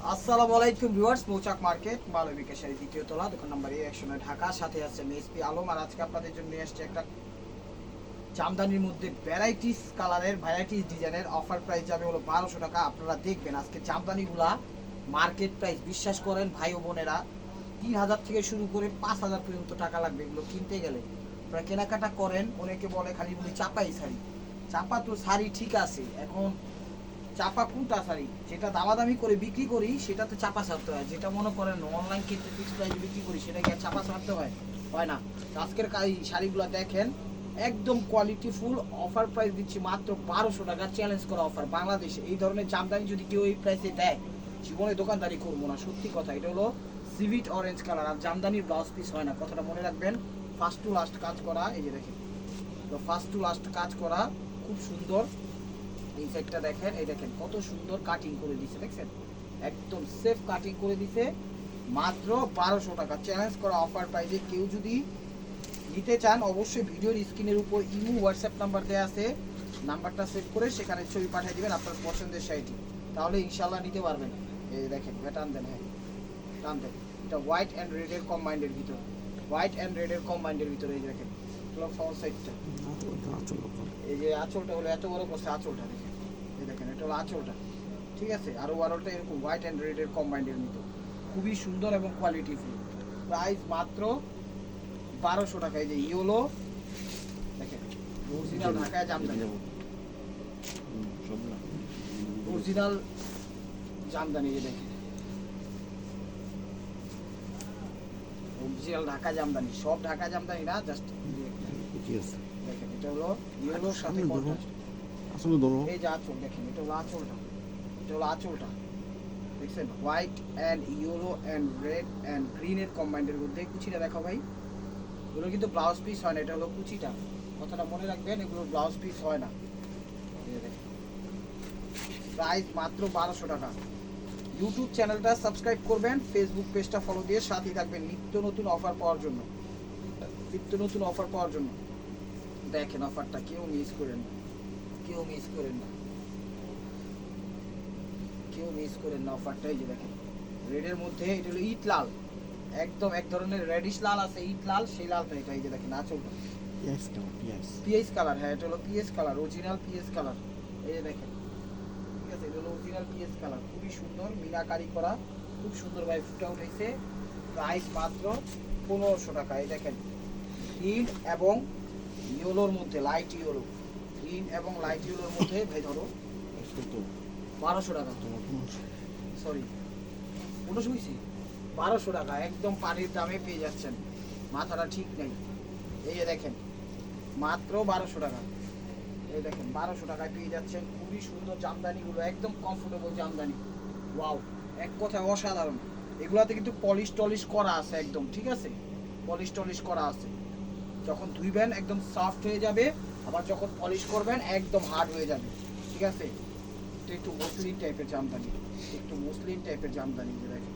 আসসালামু আলাইকুম ভিউয়ার্স, মৌচাক মার্কেট মালবিকা শাড়ি দ্বিতীয় তলা, দোকান নাম্বার A109 ঢাকা। সাথে আছে এসপি আলম। আর আজকে আপনাদের জন্য নিয়ে আসছে একটা জামদানির মধ্যে ভ্যারাইটিস কালারের, ভ্যারাইটিস ডিজাইনের অফার প্রাইস যাবে হলো 1200 টাকা। আপনারা দেখবেন আজকে জামদানিগুলা মার্কেট প্রাইস, বিশ্বাস করেন ভাই ও বোনেরা, 3000 থেকে শুরু করে 5000 পর্যন্ত টাকা লাগবে এগুলো কিনতে গেলে। আপনারা কেনাকাটা করেন, অনেকে বলে খালি বলি চাপাই শাড়ি। চাপা তো শাড়ি ঠিক আছে, এখন চাপা কোনটা শাড়ি যেটা দামাদামি করে বিক্রি করি সেটা তো চাপা ছাড়তে হয়, যেটা মনে করেন অনলাইন ক্ষেত্রে ফিক্স প্রাইসে বিক্রি করি সেটা কি চাপা ছাড়তে হয়? হয় না। আজকের এই শাড়িগুলো দেখেন, একদম কোয়ালিটি ফুল অফার প্রাইস দিচ্ছি মাত্র 1200 টাকা। চ্যালেঞ্জ করা অফার বাংলাদেশে। এই ধরনের জামদানি যদি কেউ এই প্রাইসে দেয়, জীবনে দোকানদারি করবো না, সত্যি কথা। এটা হলো সিভিট অরেঞ্জ কালার, আর জামদানির ব্লাউজ পিস হয় না, কথাটা মনে রাখবেন। ফার্স্ট টু লাস্ট কাজ করা, এই যে দেখেন, তো ফার্স্ট টু লাস্ট কাজ করা, খুব সুন্দর। এই সাইডটা দেখেন, এই দেখেন কত সুন্দর কাটিং করে দিছে, দেখছেন একদম সেফ কাটিং করে দিছে। মাত্র 1200 টাকা চ্যালেঞ্জ করা অফার প্রাইসে। কেউ যদি নিতে চান অবশ্যই ভিডিওর স্ক্রিনের উপর ইমো হোয়াটসঅ্যাপ নাম্বার দেওয়া আছে, নাম্বারটা সেভ করে সেখানে ছবি পাঠিয়ে দিবেন আপনার পছন্দের শাড়িটি, তাহলে ইনশাল্লাহ নিতে পারবেন। এই দেখেন, টান দেন, হ্যাঁ টান দেন। এটা হোয়াইট অ্যান্ড রেডের কম্বাইন্ডের ভিতর, হোয়াইট অ্যান্ড রেডের কম্বাইন্ডের ভিতরে। এই দেখেন ফ্রন্ট সাইডটা, এই যে আঁচলটা হলো এত বড় করছে, আঁচলটা দেখেন, এই দেখেন এটা হলো আঁচলটা, ঠিক আছে। আর ওভারঅলটা এরকম হোয়াইট অ্যান্ড রেডের কম্বাইন্ডের মতো, খুবই সুন্দর এবং কোয়ালিটিফুল। প্রাইস মাত্র 1200 টাকা। এই যে ইয়েলো দেখেন, অরিজিনাল ঢাকায় জামদানি, অরিজিনাল জামদানি, এই দেখেন অরিজিনাল ঢাকা জামদানি, সব ঢাকা জামদানি না, জাস্ট দেখেন এটা হলো ইয়েলোর সাথে কন্ট্রাস্ট। এই যে আঁচল দেখেন, এটা হলো আঁচলটা, এটা হলো আঁচলটা, দেখছেন white and yellow and red and গ্রিনের কম্বাইন্ডের মধ্যে। কুচিটা দেখো ভাই, এগুলো কিন্তু ব্লাউজ পিস হয় না, এটা হলো কুচিটা, কথাটা মনে রাখবেন, এগুলো ব্লাউজ পিস হয় না। প্রাইস মাত্র 1200 টাকা। ইউটিউব চ্যানেলটা সাবস্ক্রাইব করবেন, ফেসবুক পেজটা ফলো দিয়ে সাথেই থাকবেন নিত্য নতুন অফার পাওয়ার জন্য, নিত্য নতুন অফার পাওয়ার জন্য। দেখেন অফারটা কেউ মিস করেন না, কেউ মিস করেন না, কেউ মিস করেন না অফারটা। এই যে দেখেন রেডের মধ্যে, এটা হলো ইট লাল, একদম এক ধরনের রেডিশ লাল আছে, ইট লাল, সেই লালটা এটা। এই যে দেখেন আঁচলটা পিএস কালার, হ্যাঁ এটা হলো PS colour, original PS colour. এই যে দেখেন, ঠিক আছে, এটা হলো অরিজিনাল পিএস কালার, খুবই সুন্দর মিনাকারি করা, খুব সুন্দরভাবে ফুটে উঠেছে। প্রাইস মাত্র 1500 টাকা। এই দেখেন গ্রিন এবং ইয়েলোর মধ্যে, লাইট ইয়েলো, গ্রিন এবং লাইট ইয়েলোর মধ্যে, ভাই ধরো 1200 টাকা, সরি 1500 হয়েছে, 1200 টাকা একদম পানির দামে পেয়ে যাচ্ছেন, মাথাটা ঠিক নেই। এই যে দেখেন মাত্র 1200 টাকা। এই দেখেন 1200 টাকায় পেয়ে যাচ্ছেন খুবই সুন্দর জামদানিগুলো, একদম কমফোর্টেবল জামদানি। ওয়াও, এক কথায় অসাধারণ। এগুলাতে কিন্তু পলিশ টলিশ করা আছে একদম, ঠিক আছে, পলিশ টলিশ করা আছে। যখন ধুইবেন একদম সফট হয়ে যাবে, আবার যখন পলিশ করবেন একদম হার্ড হয়ে যাবে, ঠিক আছে। এটা একটু মসলিন টাইপের জামদানি, একটু মসলিন টাইপের জামদানি। যে দেখেন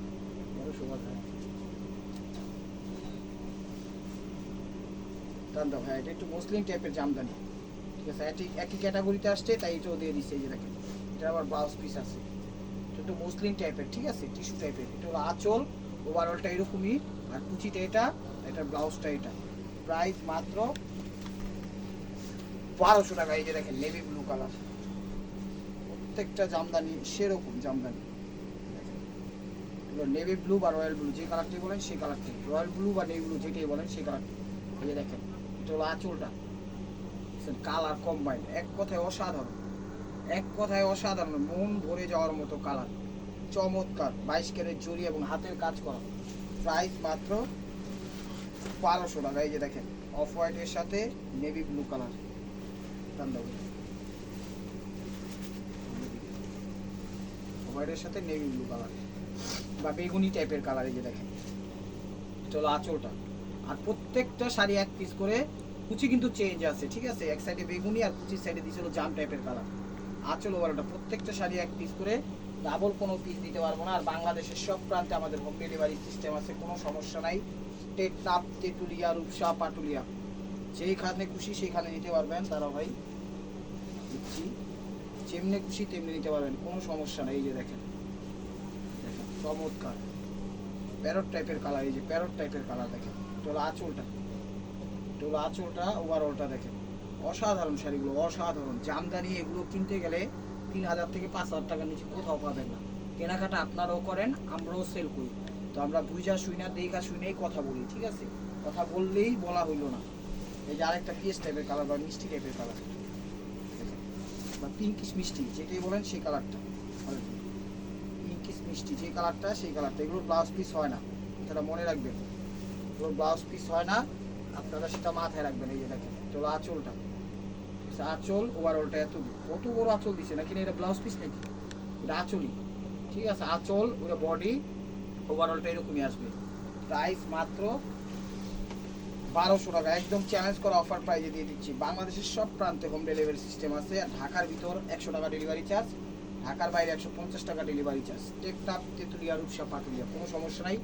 ভাই, এটা একটু মসলিন টাইপের জামদানি, ঠিক আছে, একই ক্যাটাগরিতে আসছে তাই এটাও দিয়ে দিচ্ছে। এই যে দেখেন এটা আবার ব্লাউজ পিস আছে, এটা একটু মসলিন টাইপের, ঠিক আছে, টিস্যু টাইপের। এটা হলো আঁচল, ওভারঅলটা এরকমই, আর কুচিটা এটা, এটার ব্লাউজটা এটা। প্রাইস মাত্র 1200 টাকা। এই যে দেখেন নেভি ব্লু কালার, প্রত্যেকটা জামদানি সেরকম জামদানি, নেভি ব্লু বা রয়্যাল ব্লু, যে কালারটি বলেন সেই কালারটি, রয়্যাল ব্লু বা নেভি ব্লু যেটাই বলেন সেই কালারটি। এই যে দেখেন এটা হলো আঁচলটা, কালার কম্বাইন্ড, এক কথায় অসাধারণ, এক কথায় অসাধারণ, মন ভরে যাওয়ার মতো কালার, চমৎকার। 22 ক্যারেট জড়ি এবং হাতের কাজ করা। প্রাইস মাত্র 1200 টাকা। এই যে দেখেন অফ হোয়াইটের সাথে নেভি ব্লু কালার, হোয়াইটের সাথে নেভি ব্লু কালার বা বেগুনি টাইপের কালার। এই যে দেখেন এটা হলো আঁচলটা, আর প্রত্যেকটা শাড়ি এক পিস করে, কুচি কিন্তু চেঞ্জ আছে, ঠিক আছে, এক সাইডে বেগুনি আর কুচির সাইডে দিয়েছিল জাম টাইপের কালার। আঁচল ওভারটা প্রত্যেকটা শাড়ি এক পিস করে, ডাবল কোনো পিস দিতে পারবো না। আর বাংলাদেশের সব প্রান্তে আমাদের হোম ডেলিভারি সিস্টেম আছে, কোনো সমস্যা নাই। টেকনাফ, তেঁতুলিয়া, রূপসা, পাটুলিয়া, যেইখানে খুশি সেইখানে নিতে পারবেন। তারা ভাই দিচ্ছি, যেমনি খুশি তেমনি নিতে পারবেন, কোনো সমস্যা নেই। এই যে দেখেন চমৎকার প্যারট টাইপের কালার, এই যে প্যারট টাইপের কালার দেখেন। এটা হলো আঁচলটা, এটা হলো আঁচলটা, ওভারঅলটা দেখেন। অসাধারণ শাড়িগুলো, অসাধারণ। জামদানি এগুলো কিনতে গেলে 3000 থেকে 5000 টাকার নিচে কোথাও পাবেন না। কেনাকাটা আপনারাও করেন, আমরাও সেল করি। তো আমরা বুঝা শুই না, দেখা শুনেই কথা বলি, ঠিক আছে? কথা বললেই বলা হইলো না। এই যে আরেকটা পিএস টাইপের কালার বা মিষ্টি টাইপের কালার বা পিঙ্কিশ মিষ্টি যেটাই বলেন সেই কালারটা, পিঙ্কিশ মিষ্টি যে কালারটা সেই কালারটা। এগুলো ব্লাউজ পিস হয় না, সেটা মনে রাখবেন। এগুলো ব্লাউজ পিস হয় না, আপনারা সেটা মাথায় রাখবেন। এই যে দেখেন, এটা হলো আঁচলটা, আঁচল ওভারঅলটা এত কত বড় আঁচল দিছে নাকি, এটা ব্লাউজ পিস নাকি, এটা আঁচলই, ঠিক আছে? আঁচল ওটা বডি ওভারঅলটা এরকমই আসবে। প্রাইস মাত্র 1200 টাকা, একদম চ্যালেঞ্জ করা অফার প্রাইজে দিয়ে দিচ্ছি। বাংলাদেশের সব প্রান্তে হোম ডেলিভারি সিস্টেম আছে। আর ঢাকার ভিতর 100 টাকা ডেলিভারি চার্জ, ঢাকার বাইরে 150 টাকা ডেলিভারি চার্জ। টেকটাপ, তেঁতুলিয়া, রূপসা, পাটুলিয়া, কোনো সমস্যা নাই।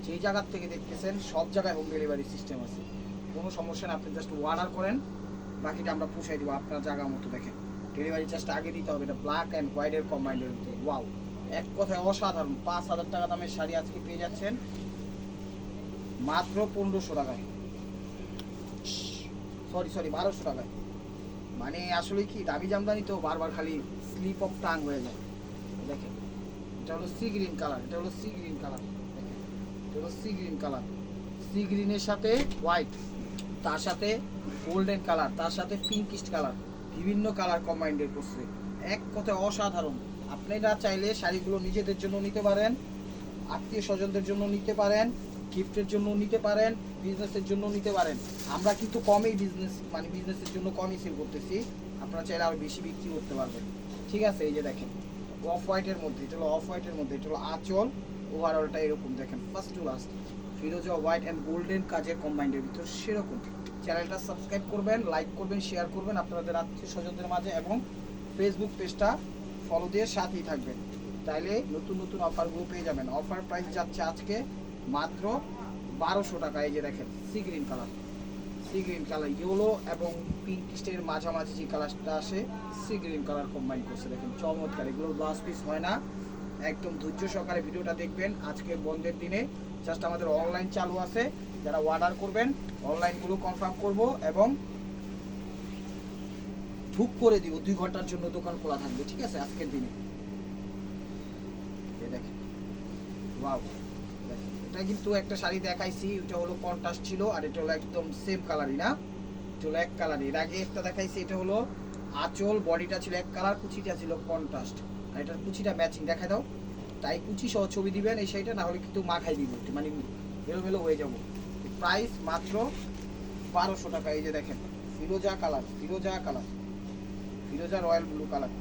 যেই জায়গার থেকে দেখতেছেন সব জায়গায় হোম ডেলিভারি সিস্টেম আছে, কোনো সমস্যা নেই। আপনি জাস্ট অর্ডার করেন, বাকিটা আমরা পুষাই দেবো আপনার জায়গা মতো। দেখেন ডেলিভারি চার্জটা আগে দিতে হবে। এটা ব্ল্যাক অ্যান্ড হোয়াইটের কম্বাইন্ডের ভিতরে, ওয়াও, এক কথায় অসাধারণ। 5000 টাকা দামের শাড়ি আজকে পেয়ে যাচ্ছেন মাত্র 1500 টাকায়, সরি 1200 টাকায়। মানে আসলে কি দামি জামদানি তো বারবার খালি স্লিপ অফ টাং হয়ে যায়। দেখেন এটা হলো সি গ্রিন কালার, এটা হলো সি গ্রিন কালার, দেখেন এটা হলো সি গ্রিন কালার। সি গ্রিনের সাথে হোয়াইট, তার সাথে গোল্ডেন কালার, তার সাথে পিঙ্কিশ কালার, বিভিন্ন কালার কম্বাইন্ডের করছে। এক কথায় অসাধারণ। আপনারা চাইলে শাড়িগুলো নিজেদের জন্য নিতে পারেন, আত্মীয় স্বজনদের জন্য নিতে পারেন, গিফটের জন্য নিতে পারেন, বিজনেসের জন্য নিতে পারেন। আমরা কিন্তু কমই বিজনেসের জন্য কমই সেল করতেছি, আপনারা চাইলে আরও বেশি বিক্রি করতে পারবেন, ঠিক আছে? এই যে দেখেন অফ হোয়াইটের মধ্যে, এটা হলো অফ হোয়াইটের মধ্যে, এটা হলো আঁচল, ওভারঅলটা এরকম দেখেন, first to last Firoza white and golden কাজের কম্বাইন্ডের ভিতর সেরকম। চ্যানেলটা সাবস্ক্রাইব করবেন, লাইক করবেন, শেয়ার করবেন আপনাদের আত্মীয় স্বজনদের মাঝে, এবং ফেসবুক পেজটা ফলো দিয়ে সাথেই থাকবেন, তাইলে নতুন নতুন অফারগুলো পেয়ে যাবেন। অফার প্রাইস যাচ্ছে আজকে মাত্র 1200 টাকা। এই যে দেখেন sea green colour, sea green colour, yellow এবং পিঙ্কিশের মাঝামাঝি যে কালারটা আসে, সি গ্রিন কালার কম্বাইন করছে, দেখেন চমৎকার। এগুলো ব্লাউজ পিস হয় না, একদম ধৈর্য সহকারে ভিডিওটা দেখবেন। আজকে বন্ধের দিনে জাস্ট আমাদের অনলাইন চালু আছে, যারা অর্ডার করবেন অনলাইনগুলো কনফার্ম করব এবং বুক করে দিব। 2 ঘন্টার জন্য দোকান খোলা থাকবে, ঠিক আছে? আজকের দিনে দেখেন ওয়াও, এটা কিন্তু একটা শাড়ি দেখাইছি, এটা হলো কন্ট্রাস্ট ছিল, আর এটা হলো একদম সেম কালারই না, এটা হলো এক কালারই। এর আগে একটা দেখাইছি, এটা হলো আঁচল, বডিটা ছিল এক কালার, কুচিটা ছিল কন্ট্রাস্ট, আর এটার কুচিটা ম্যাচিং। দেখা দাও, তাই কুচি সহ ছবি দিবেন এই শাড়িটা, না হলে কিন্তু মাখাই দিব, মানে এলোমেলো হয়ে যাবো। প্রাইস মাত্র 1200 টাকা। এই যে দেখেন ফিরোজা কালার, ফিরোজা কালার, ফিরোজা রয়্যাল ব্লু কালার।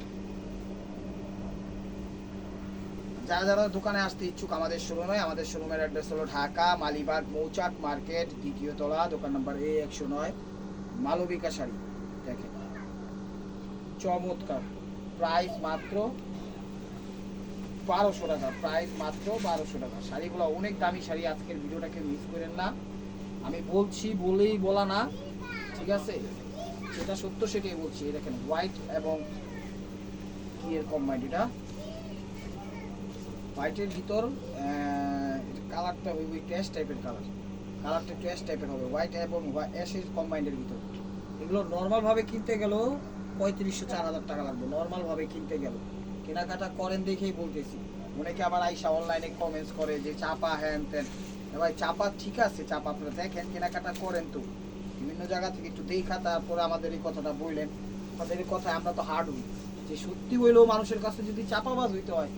যারা যারা দোকানে আসতে ইচ্ছুক আমাদের শোরুমে, আমাদের শোরুমের অ্যাড্রেস হলো ঢাকা মালিবাগ মৌচাক মার্কেট, দ্বিতীয় তলা, দোকান নাম্বার A109, মালবিকা শাড়ি। দেখেন চমৎকার, প্রাইস মাত্র 1200 টাকা, প্রাইস মাত্র 1200 টাকা। শাড়িগুলো অনেক দামি শাড়ি, আজকের ভিডিওটাকে মিস করেন না। আমি বলছি বলেই বলা না, ঠিক আছে? যেটা সত্য সেটাই বলছি। দেখেন হোয়াইট এবং কি এর কম্বাইন্ড, এটা হোয়াইটের ভিতর কালারটা ওই ট্যাশ টাইপের কালার, কালারটা ট্যাশ টাইপের হবে, হোয়াইট এবং অ্যাশের কম্বাইন্ডের ভিতর। এগুলো নর্মালভাবে কিনতে গেলেও 3500-4000 টাকা লাগবে, নর্মালভাবে কিনতে গেল। কেনাকাটা করেন দেখেই বলতেছি। অনেকে আবার আইসা অনলাইনে কমেন্টস করে যে চাপা হ্যান ত্যান। ভাই চাপা ঠিক আছে, চাপা আপনারা দেখেন, কেনাকাটা করেন তো বিভিন্ন জায়গা থেকে একটু দেখা, তারপরে আমাদের এই কথাটা বললেন। আমাদের এই কথায় আমরা তো হার্ড হই, যে সত্যি বললেও মানুষের কাছে যদি চাপাবাজ হইতে হয়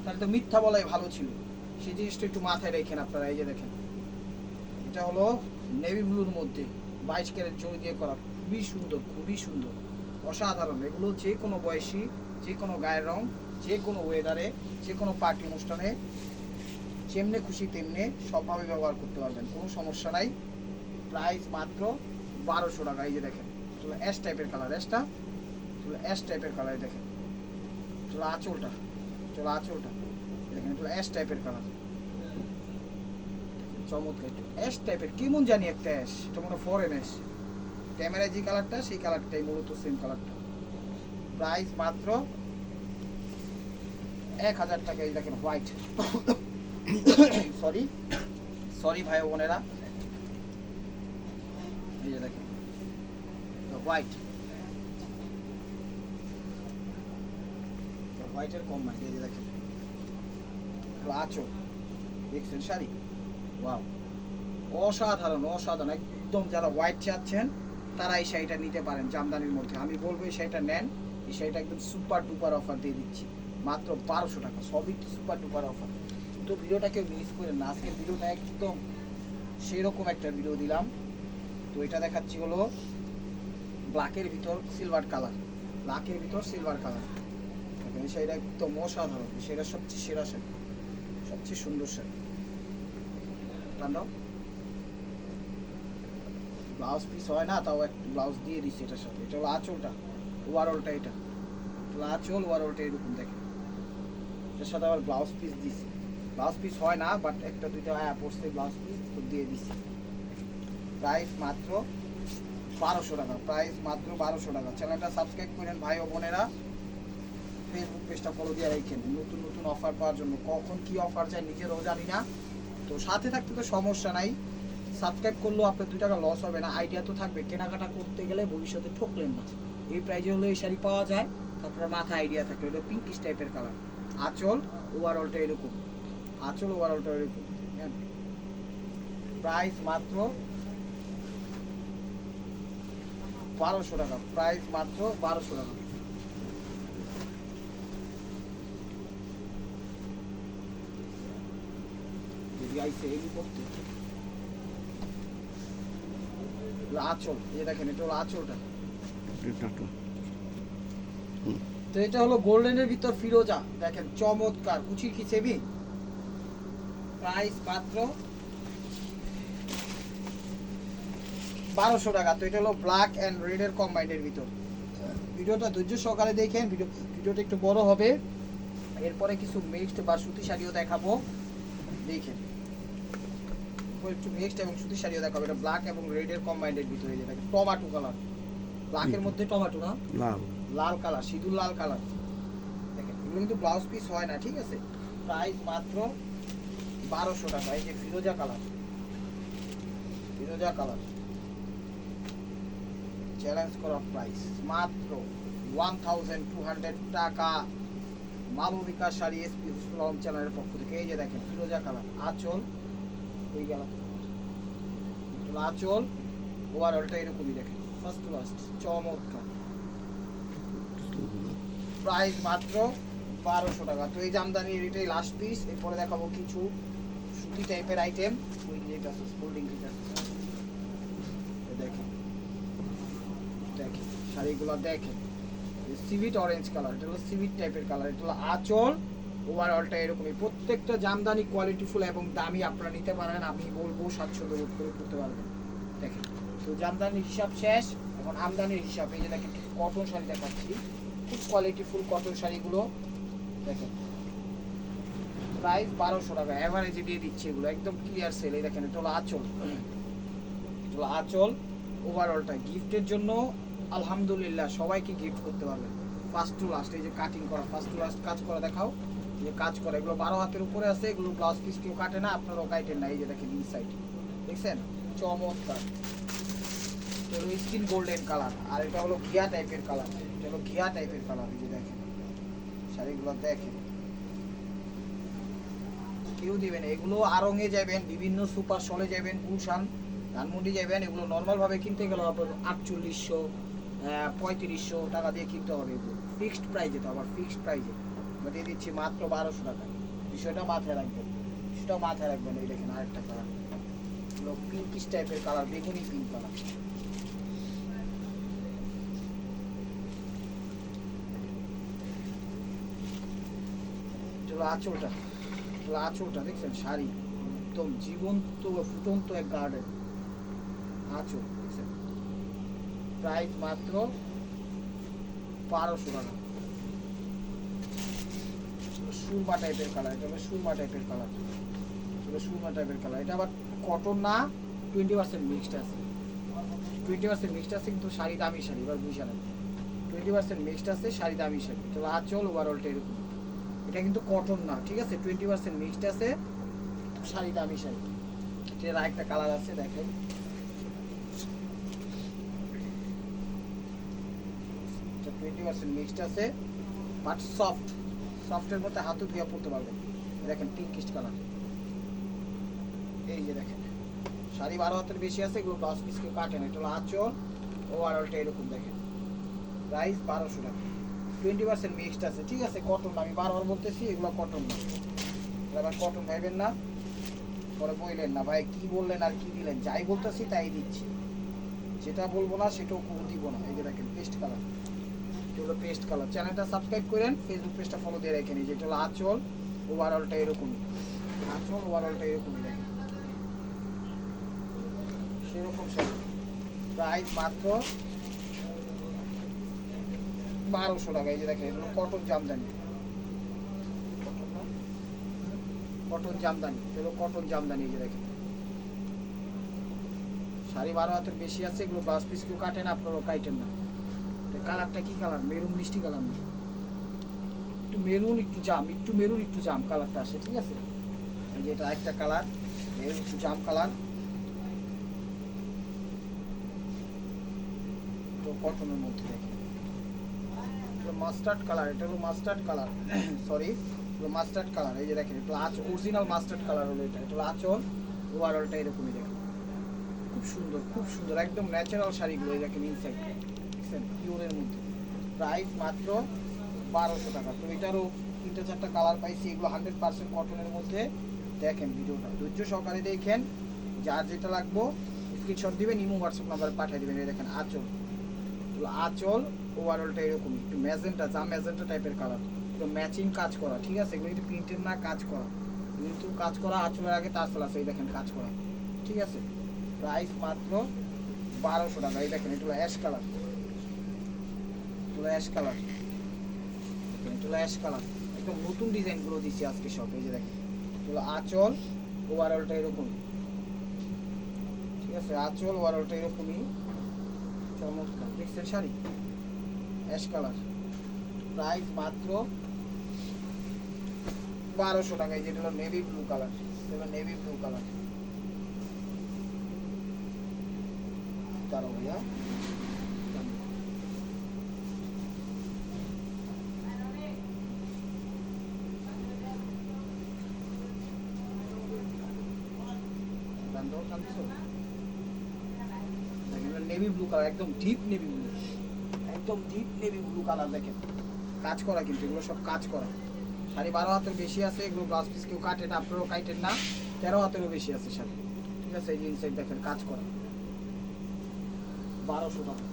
তাহলে তো মিথ্যা বলাই ভালো ছিল। সেই জিনিসটা একটু মাথায় রেখেন আপনারা। এই যে দেখেন এটা হলো নেভি ব্লুর মধ্যে 22 ক্যারেট জড়ি দিয়ে করা, খুবই সুন্দর, খুবই সুন্দর, অসাধারণ। এগুলো যে কোনো বয়সী, যে কোনো গায়ের রং, যে কোনো ওয়েদারে, যে কোনো পার্টি অনুষ্ঠানে যেমনে খুশি তেমনে সবভাবে ব্যবহার করতে পারবেন, কোনো সমস্যা নাই। প্রাইস মাত্র 1200 টাকা। এই যে দেখেন চলো অ্যাশ টাইপের কালার, অ্যাশটা চলো অ্যাশ টাইপের কালার, দেখেন চলো আঁচলটা, চলো আঁচলটা দেখেন, এগুলো অ্যাশ টাইপের কালার, চমৎকার। অ্যাশ টাইপের কেমন জানি একটা অ্যাশ, এটা মনে ফরেন অ্যাশ। ক্যামেরায় যে কালারটা সেই কালারটাই মূলত সেম কালারটা। প্রাইস মাত্র 1000 টাকা। এই দেখেন হোয়াইট, সরি সরি ভাই বোনেরা, এই যে দেখেন হোয়াইট, হোয়াইটের কম নাই। এই যে দেখেন আঁচল, দেখছেন শাড়ি, ওয়াও অসাধারণ অসাধারণ একদম। যারা হোয়াইট চাচ্ছেন তারা এই শাড়িটা নিতে পারেন জামদানির মধ্যে। আমি বলবো এই শাড়িটা নেন, এই শাড়িটা একদম সুপার ডুপার অফার দিয়ে দিচ্ছি মাত্র 1200 টাকা। সবই সুপার ডুপার অফার। তো ভিডিওটা কেউ মিস করেন না, আজকের ভিডিওটা একদম সেরকম একটা ভিডিও দিলাম। তো এটা দেখাচ্ছি হলো ব্ল্যাকের ভিতর সিলভার কালার, ব্ল্যাকের ভিতর সিলভার কালার। দেখেন এই শাড়িটা একদম অসাধারণ, সেটা সবচেয়ে সেরা শাড়ি, সবচেয়ে সুন্দর শাড়ি। ব্লাউজ পিস হয় না, তাও একটা ব্লাউজ দিয়ে দিচ্ছি এটার সাথে। এটা হলো আঁচলটা, ওভারঅলটা, এটা আঁচল ওভারঅলটা এরকম দেখেন। এটার সাথে আবার ব্লাউজ পিস দিচ্ছি, ব্লাউজ পিস হয় না বাট একটা দুইটা পড়ছে ব্লাউজ পিস, তো দিয়ে দিচ্ছি। প্রাইস মাত্র 1200 টাকা, প্রাইস মাত্র 1200 টাকা। চ্যানেলটা সাবস্ক্রাইব করেন ভাই ও বোনেরা, ফেসবুক পেজটা ফলো দিয়ে রাখেন নতুন নতুন অফার পাওয়ার জন্য। কখন কি অফার চাই নিজেরও জানি না, তো সাথে থাকতে তো সমস্যা নাই। সাবস্ক্রাইব করলেও আপনার 2 টাকা লস হবে না, আইডিয়া তো থাকবে। কেনাকাটা করতে গেলে ভবিষ্যতে ঠকলেন না। এই প্রাইজে হলো এই শাড়ি পাওয়া যায়, তারপরে মাথায় আইডিয়া থাকবে। এটা পিঙ্কিশ টাইপের কালার, আঁচল ওভারঅলটা এরকম, আঁচল ওভারঅলটা এরকম। প্রাইস মাত্র 1200 টাকা, প্রাইস মাত্র 1200 টাকা। আঁচল, এই দেখেন এটা হলো আঁচলটা। তো এটা হলো গোল্ডেনের ভিতর ফিরোজা, দেখেন চমৎকার, কুচির কি সেবি। প্রাইস মাত্র 1200 টাকা। তো এটা হলো ব্ল্যাক এন্ড রেড এর কম্বাইন্ডের ভিতর। ভিডিওটা ধৈর্য সহকারে দেখেন, ভিডিওটা একটু বড় হবে। এরপরে কিছু মিক্সড বা সুতি শাড়িও দেখাবো, দেখেন একটু মিক্সড এবং সুতি শাড়িও দেখাবো। এটা ব্ল্যাক এবং রেড এর কম্বাইন্ডের ভিতরে, এই যে দেখেন টমেটো কালার, ব্ল্যাকের মধ্যে টমেটো না লাল, লাল কালার, সিঁদুর লাল কালার। দেখেন এগুলো কিন্তু ব্লাউজ পিস হয় না, ঠিক আছে। প্রাইস মাত্র 1200 টাকা। এই যে ফিরোজা কালার, ফিরোজা কালার চ্যালেঞ্জ করা প্রাইস মাত্র 1200 টাকা। মালবিকা শাড়ি এসপি হুসনুল আলম চ্যানেলের পক্ষ থেকে। এই যে দেখেন ফিরোজা কালার, আঁচল হয়ে গেল, আঁচল ওভারঅলটা এরকমই দেখেন, ফার্স্ট টু লাস্ট চমৎকার। প্রাইস মাত্র 1200 টাকা। তো এই জামদানির এটাই লাস্ট পিস। এরপরে দেখাবো কিছু সুতি টাইপের আইটেম। দেখেন দেখেন শাড়িগুলো দেখেন, সিভিট অরেঞ্জ কালার, এটা হলো সিভিট টাইপের কালার। এটা হলো আঁচল ওভারঅলটা এরকমই। প্রত্যেকটা জামদানি কোয়ালিটিফুল এবং দামি, আপনারা নিতে পারেন। আমি বলবো স্বাচ্ছন্দ্য বোধ করে করতে পারবেন। দেখেন তো জামদানির হিসাব শেষ, এখন আমদানির হিসাব। এই যে দেখেন কটন শাড়ি দেখাচ্ছি, খুব কোয়ালিটিফুল কটন শাড়িগুলো দেখেন। প্রাইস 1200 টাকা, এভারেজে দিয়ে দিচ্ছে এগুলো, একদম ক্লিয়ার সেল। এই দেখেন এটা হলো আঁচল, এটা হলো আঁচল ওভারঅলটা। গিফটের জন্য আলহামদুলিল্লাহ সবাইকে গিফট করতে পারবেন ফার্স্ট টু লাস্ট। এই যে কাটিং করা, ফার্স্ট টু লাস্ট কাজ করা দেখাও, যে কাজ করা এগুলো 12 হাতের উপরে আছে। এগুলো ব্লাউজ পিস কেউ কাটে না, আপনারাও কাটেন না। এই যে দেখেন ইনসাইড, দেখছেন চমৎকার। এটা হলো স্কিন গোল্ডেন কালার, আর এটা হলো ঘিয়া টাইপের কালার, এটা হলো ঘিয়া টাইপের কালার। এই যে দেখেন শাড়িগুলো দেখেন, কেউ দিবেন এগুলো। আড়ংয়ে যাবেন, বিভিন্ন সুপার শলে যাবেন, গুলশান ধানমন্ডি যাবেন, এগুলো নর্মাল ভাবে কিনতে গেলে আপনার 4800 3500 টাকা দিয়ে কিনতে হবে। এগুলো ফিক্সড প্রাইজে, তো আবার ফিক্সড প্রাইজে দিয়ে দিচ্ছি মাত্র 1200 টাকা। বিষয়টা মাথায় রাখবেন, সেটা মাথায় রাখবেন। এই দেখেন আরেকটা কালার, এগুলো পিঙ্কিশ টাইপের কালার, বেগুনি পিঙ্ক কালার। চলো আঁচলটা, আঁচলটা দেখছেন শাড়ি একদম জীবন্ত ফুটন্ত এক গার্ডেন আঁচল, দেখছেন। প্রাইস মাত্র 1200 টাকা। সুরমা টাইপের কালার, এটা হলো সুরমা টাইপের কালার, এটা সুরমা টাইপের কালার। এটা আবার কটন না, 20% মিক্সড আছে, 20% মিক্সড আছে, কিন্তু শাড়ি দামি শাড়ি। এবার বুঝে নেন 20% মিক্সড আছে, শাড়ি দামি শাড়ি। এটা হলো আঁচল ওভারঅলটা এরকম, এটা কিন্তু কটন না, ঠিক আছে, 20% মিক্সড আছে, শাড়ি দামি শাড়ি। এটার আরেকটা কালার আছে, দেখেন 20% মিক্সড আছে, বাট সফট, সফটের মধ্যে হাতও ধুয়ে পড়তে পারবেন। দেখেন পিঙ্কিশ কালার, এই যে দেখেন শাড়ি 12 হাতের বেশি আছে, এগুলো ব্লাউজ পিস কেউ কাটে না। এটা হলো আঁচল, ওভারঅলটা এরকম দেখেন, প্রাইস 1200 টাকা, 20% মিক্সড আছে, ঠিক আছে, কটন না, আমি বারবার বলতেছি এগুলো কটন না, আবার কটন ভাইবেন না, পরে বললেন না ভাই কি বললেন আর কি দিলেন, যাই বলতেছি তাই দিচ্ছি, যেটা বলবো না সেটাও কোনো দিব না। এই যে দেখেন পেস্ট কালার, এগুলো পেস্ট কালার। চ্যানেলটা সাবস্ক্রাইব করেন, ফেসবুক পেজটা ফলো দিয়ে রাখেন। যেটা হলো আঁচল, ওভারঅলটা এরকমই, আঁচল ওভারঅলটা এরকমই দেখেন, সেরকম শাড়ি, প্রাইস মাত্র 1200 টাকা। এই যে দেখেন এগুলো কটন জামদানি, কটন জামদানি, এগুলো কটন জামদানি। এই যে দেখেন শাড়ি 12 হাতের বেশি আছে, এগুলো ব্লাউজ পিস কেউ কাটেন, আপনারাও কাটেন না। কালারটা কি কালার, মেরুন মিষ্টি কালার না, একটু মেরুন একটু জাম, একটু মেরুন একটু জাম কালারটা আসে, ঠিক আছে। এই যে এটা একটা কালার, মেরুন একটু জাম কালার, তো কটনের মধ্যে দেখেন মাস্টার্ড কালার, এটা হলো mustard colour, sorry mustard colour. এই যে দেখেন এটা অরিজিনাল মাস্টার্ড কালার হলো, এটা হলো আঁচল, ওভারঅলটা এরকমই দেখেন, খুব সুন্দর, খুব সুন্দর, একদম ন্যাচারাল শাড়িগুলো। এই দেখেন ইনসাইড দেখছেন পিওরের মধ্যে, প্রাইস মাত্র 1200 টাকা। তো এটারও 3-4টা কালার পাইছি, এগুলো 100% কটনের মধ্যে। দেখেন ভিডিওটা ধৈর্য সহকারে দেখেন, যার যেটা লাগবো স্ক্রিনশট দিবেন, ইমো হোয়াটসঅ্যাপ নাম্বারে পাঠিয়ে দিবেন। এই দেখেন আঁচল, আঁচল ওভারঅলটা এরকম একটু ম্যাজেন্টা, জাম ম্যাজেন্টা টাইপের কালার, তো ম্যাচিং কাজ করা, ঠিক আছে, এগুলো কিন্তু প্রিন্টের না, কাজ করা, কিন্তু কাজ করা, আঁচলের আগে টার্সেল আছে, এই দেখেন কাজ করা, ঠিক আছে, প্রাইস মাত্র 1200 টাকা। এই দেখেন এটা হলো অ্যাশ কালার, এটা অ্যাশ কালার, এটা হলো অ্যাশ কালার, একদম নতুন ডিজাইনগুলো দিচ্ছি আজকে সব। এই যে দেখেন এগুলো আঁচল, ওভারঅলটা এরকম, ঠিক আছে, আঁচল ওভারঅলটা এরকমই চমৎকার, দেখছেন শাড়ি অ্যাশ কালার, প্রাইস মাত্র 1200 টাকা। এই যেটা হলো নেভি ব্লু কালার, এটা নেভি ব্লু কালার, দাঁড়াও ভাইয়া, নেভি ব্লু কালার, একদম ডিপ নেভি ব্লু, একদম ডিপ নেভি ব্লু কালার। দেখেন কাজ করা, কিন্তু এগুলো সব কাজ করা, শাড়ি 12 হাতের বেশি আছে, এগুলো ব্লাউজ পিস কেউ কাটেন, আপনারাও কাটেন না, 13 হাতেরও বেশি আছে শাড়ি, ঠিক আছে। এই যে ইনসাইড দেখেন কাজ করা, 1200 টাকা।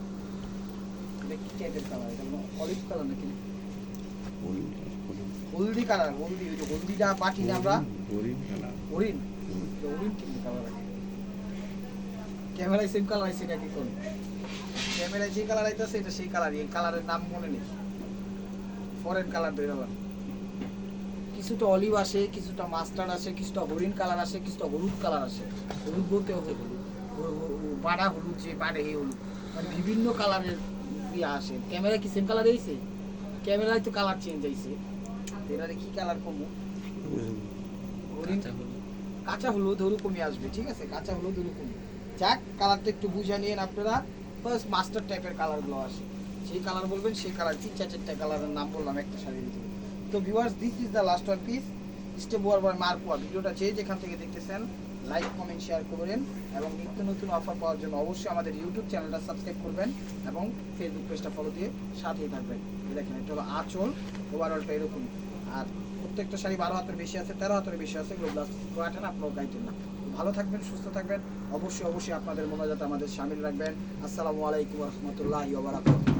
এটা কি টাইপের কালার, এটা অলিভ কালার নাকি হলদি কালার, হলদি, ওই যে হলদিটা বাটি না আমরা, হরিণ, হরিণ কিন্তু কালার, ক্যামেরায় সেম কালার আছে, এটা কি কোন ক্যামেরায় যে কালার আইতাছে এটা সেই কালারই, এই কালারের নাম মনে নেই, ফরেন কালার ধরে, কিছুটা অলিভ আসে, কিছুটা মাস্টার্ড আসে, কিছুটা হরিণ কালার আসে, কিছুটা হলুদ কালার আসে, হলুদ বলতে বাড়া হলুদ, যে বাড়ে এই হলুদ, মানে বিভিন্ন কালারের ইয়ে আসে। ক্যামেরা কি সেম কালার হয়েছে, ক্যামেরায় তো কালার চেঞ্জ হয়েছে, এটা কি কালার কমু, হরিণ কাঁচা হলুদ ওরকমই আসবে, ঠিক আছে, কাঁচা হলুদ ওরকমই, যাক কালারটা একটু বুঝে নিন আপনারা, প্লাস মাস্টার টাইপের কালারগুলো আসে, সেই কালার বলবেন, সেই কালার 3-4টা কালারের নাম বললাম একটা শাড়ির ভিতরে। তো viewers, this is the last one piece step wear by মার্কোয়া। ভিডিওটা যে যেখান থেকে দেখতেছেন লাইক কমেন্ট শেয়ার করবেন, এবং নিত্য নতুন অফার পাওয়ার জন্য অবশ্যই আমাদের ইউটিউব চ্যানেলটা সাবস্ক্রাইব করবেন এবং ফেসবুক পেজটা ফলো দিয়ে সাথেই থাকবেন। দেখেন এটা হলো আঁচল, ওভারঅলটা এরকম, আর প্রত্যেকটা শাড়ি 12 হাতের বেশি আছে, 13 হাতের বেশি আছে, এগুলো ব্লাউজ কাটেন, আপনারাও গাইতেন না। ভালো থাকবেন, সুস্থ থাকবেন, অবশ্যই অবশ্যই আপনাদের মনোজাত আমাদের শামিল রাখবেন। আসসালামু আলাইকুম ওয়া রাহমাতুল্লাহি ওয়া বারাকাতুহু।